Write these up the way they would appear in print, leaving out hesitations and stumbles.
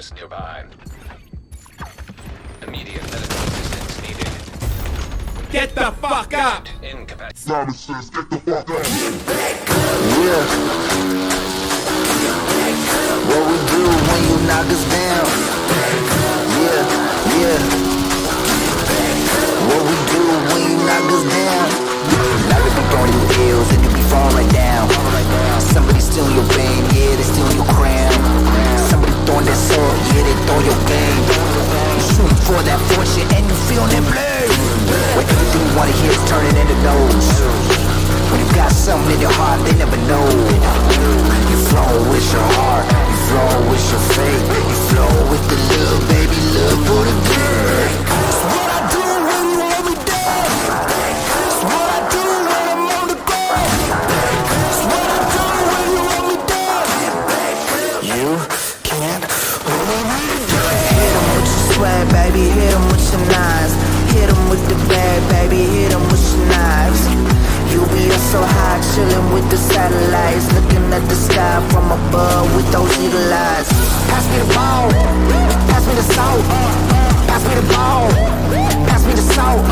close nearby. Immediate medical assistance needed. Get the fuck up! Incapacitated. Says, get the fuck out. Yeah. What we do when you knock us down? Yeah. What we do when you knock us down? Now they be throwing you bills and you be falling down. Somebody stealing your fame, yeah, they stealing your crown. Somebody throwing that sword, yeah, they throw your game. You shooting for that fortune and you feel that blade. When everything you wanna hear is turning into no's. When you got something in your heart, they never know. You flow with your heart, you flow with your faith, you flow with the love, baby, love for the girl. It's what I do when you hold me down. It's what I do when I'm on the ground. It's what I do when you hold me down. You can't hold me down. Hit 'em with your swag, baby, hit 'em with your knives. Hit 'em with the bag, baby, hit 'em with your knives. You be up so high, chillin' with the satellites, looking at the sky from above with those eagle eyes. Pass me the ball, pass me the salt, pass me the ball, pass me the salt.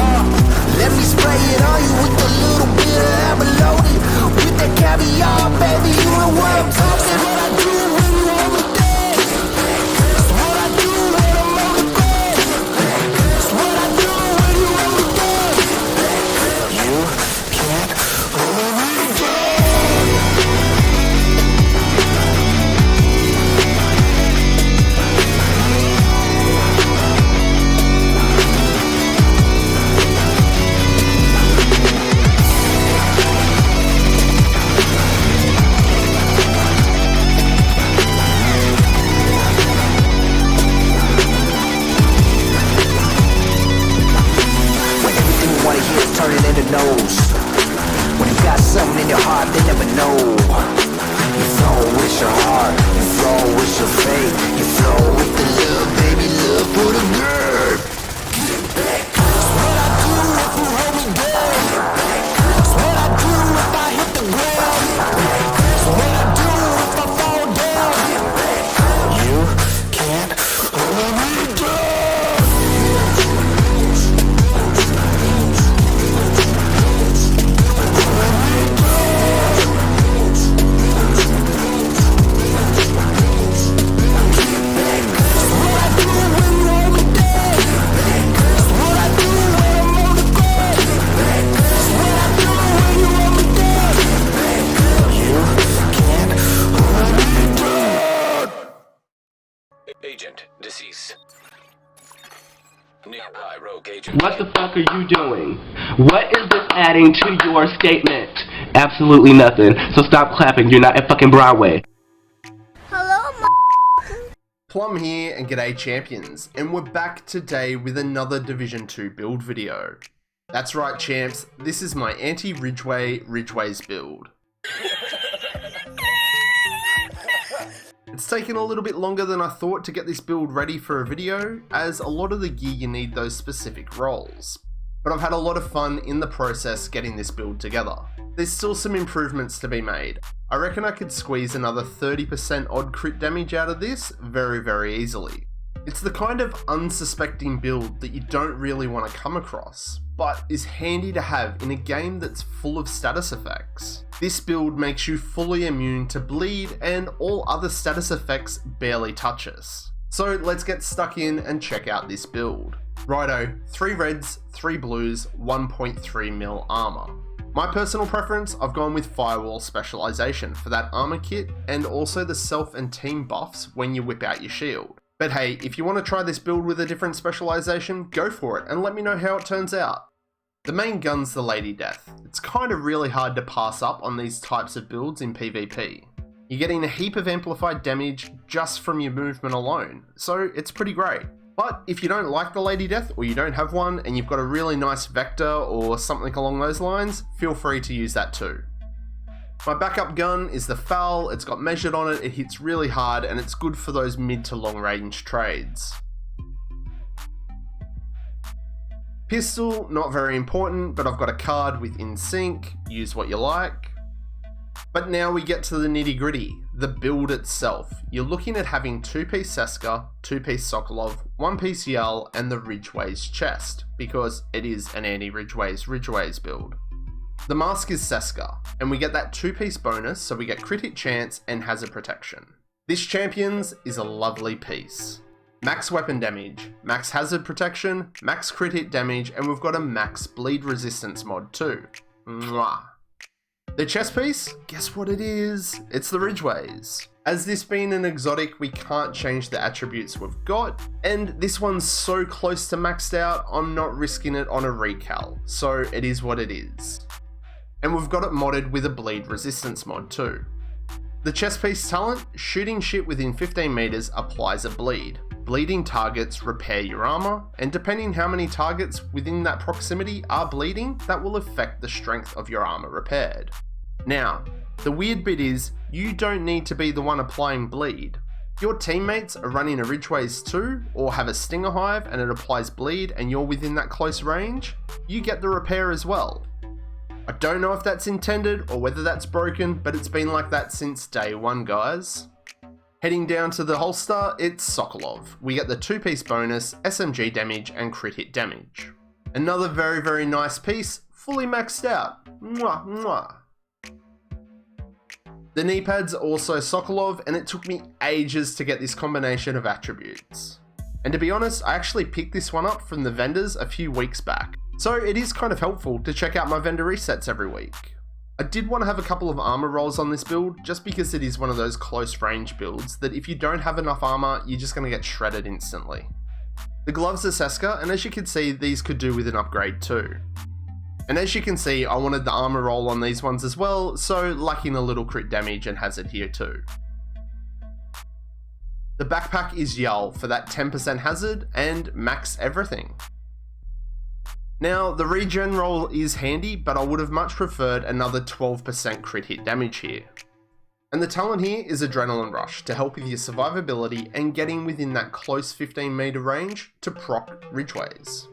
Let me spray it on you with a little bit of abalone, with that caviar, baby. You know what I'm talking. What I do when you hold me down. It's what I do when I'm on the ground. It's what I do when you hold me down. You can't hold me down. When everything you wanna hear is turning into no's. When you got something in your heart, they never know. You flow with your heart, you flow with your faith, you flow with the love, baby, love for the girl. It's what I do if you hold me down. It's what I do if I hit the ground. It's what I do if I fall down. You can't hold me down. Agent deceased. Nearby rogue agent. What the fuck are you doing? What is this adding to your statement? Absolutely nothing. So stop clapping. You're not at fucking Broadway. Plum here and g'day champions, and we're back today with another Division 2 build video. That's right champs, this is my anti-Ridgeway Ridgeways build. It's taken a little bit longer than I thought to get this build ready for a video, as a lot of the gear you need those specific roles. But I've had a lot of fun in the process getting this build together. There's still some improvements to be made. I reckon I could squeeze another 30% odd crit damage out of this very easily. It's the kind of unsuspecting build that you don't really want to come across, but is handy to have in a game that's full of status effects. This build makes you fully immune to bleed and all other status effects barely touch us. So let's get stuck in and check out this build. Righto, 3 reds, 3 blues, 1.3 mil armor. My personal preference, I've gone with Firewall Specialization for that armor kit and also the self and team buffs when you whip out your shield. But hey, if you want to try this build with a different specialization, go for it and let me know how it turns out. The main gun's the Lady Death. It's kind of really hard to pass up on these types of builds in PvP. You're getting a heap of amplified damage just from your movement alone, so it's pretty great. But if you don't like the Lady Death or you don't have one and you've got a really nice Vector or something along those lines, feel free to use that too. My backup gun is the FAL, it's got measured on it, it hits really hard and it's good for those mid to long range trades. Pistol, not very important, but I've got a card with In Sync, use what you like. But now we get to the nitty gritty, the build itself. You're looking at having 2-piece Seska, 2-piece Sokolov, 1-piece Yell, and the Ridgeways chest, because it is an anti-Ridgeways build. The mask is Seska, and we get that 2-piece bonus, so we get crit hit chance and hazard protection. This champions is a lovely piece. Max weapon damage, max hazard protection, max crit hit damage, and we've got a max bleed resistance mod too. Mwah. The chest piece, guess what it is? It's the Ridgeways. As this being an exotic, we can't change the attributes we've got, and this one's so close to maxed out, I'm not risking it on a recal, so it is what it is. And we've got it modded with a bleed resistance mod too. The chest piece talent, shooting shit within 15 meters applies a bleed. Bleeding targets repair your armor, and depending how many targets within that proximity are bleeding, that will affect the strength of your armor repaired. Now, the weird bit is, you don't need to be the one applying bleed. Your teammates are running a Ridgeways too, or have a Stinger Hive and it applies bleed and you're within that close range, you get the repair as well. I don't know if that's intended or whether that's broken, but it's been like that since day one, guys. Heading down to the holster, it's Sokolov. We get the 2-piece bonus, SMG damage, and crit hit damage. Another very, very nice piece, fully maxed out. Mwah, mwah. The knee pads are also Sokolov, and it took me ages to get this combination of attributes. And to be honest, I actually picked this one up from the vendors a few weeks back. So it is kind of helpful to check out my vendor resets every week. I did want to have a couple of armor rolls on this build, just because it is one of those close range builds that if you don't have enough armor, you're just going to get shredded instantly. The gloves are Seska, and as you can see, these could do with an upgrade too. And as you can see, I wanted the armor roll on these ones as well, so lacking a little crit damage and hazard here too. The backpack is Yell for that 10% hazard and max everything. Now, the regen roll is handy, but I would have much preferred another 12% crit hit damage here. And the talent here is Adrenaline Rush to help with your survivability and getting within that close 15 meter range to proc Ridgeways.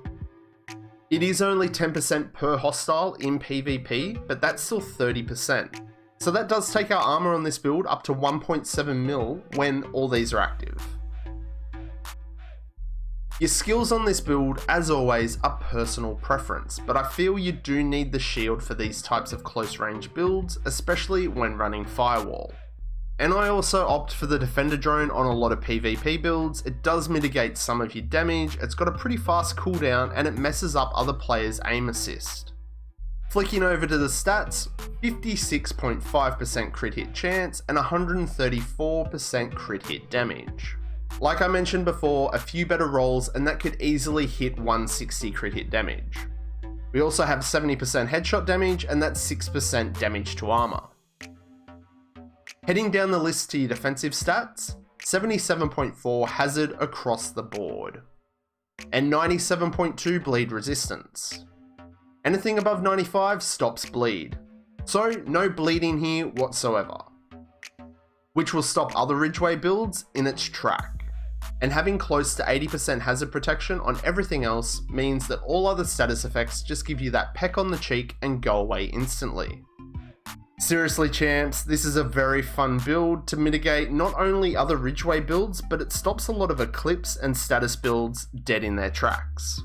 It is only 10% per hostile in PvP, but that's still 30%. So that does take our armor on this build up to 1.7 mil when all these are active. Your skills on this build, as always, are personal preference, but I feel you do need the shield for these types of close range builds, especially when running Firewall. And I also opt for the Defender Drone on a lot of PvP builds. It does mitigate some of your damage, it's got a pretty fast cooldown, and it messes up other players' aim assist. Flicking over to the stats, 56.5% crit hit chance and 134% crit hit damage. Like I mentioned before, a few better rolls and that could easily hit 160 crit hit damage. We also have 70% headshot damage and that's 6% damage to armor. Heading down the list to your defensive stats, 77.4 hazard across the board, and 97.2 bleed resistance. Anything above 95 stops bleed, so no bleeding here whatsoever, which will stop other Ridgeway builds in its track. And having close to 80% hazard protection on everything else means that all other status effects just give you that peck on the cheek and go away instantly. Seriously champs, this is a very fun build to mitigate not only other Ridgeway builds, but it stops a lot of Eclipse and status builds dead in their tracks.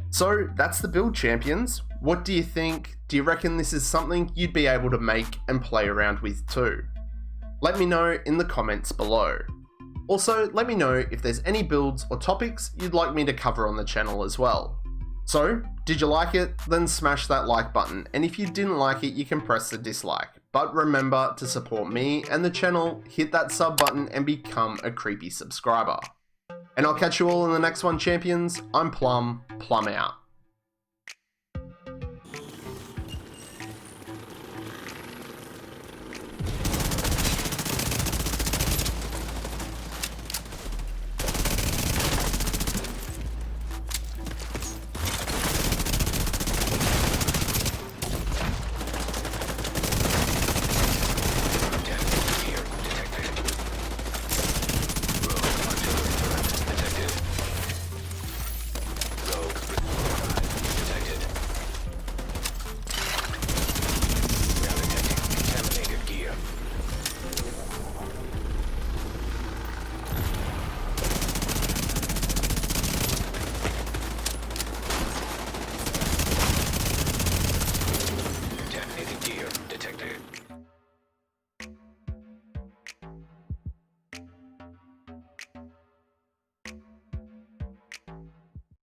So that's the build, champions. What do you think? Do you reckon this is something you'd be able to make and play around with too? Let me know in the comments below. Also, let me know if there's any builds or topics you'd like me to cover on the channel as well. So, did you like it? Then smash that like button, and if you didn't like it, you can press the dislike. But remember to support me and the channel, hit that sub button and become a creepy subscriber. And I'll catch you all in the next one, champions. I'm Plum out.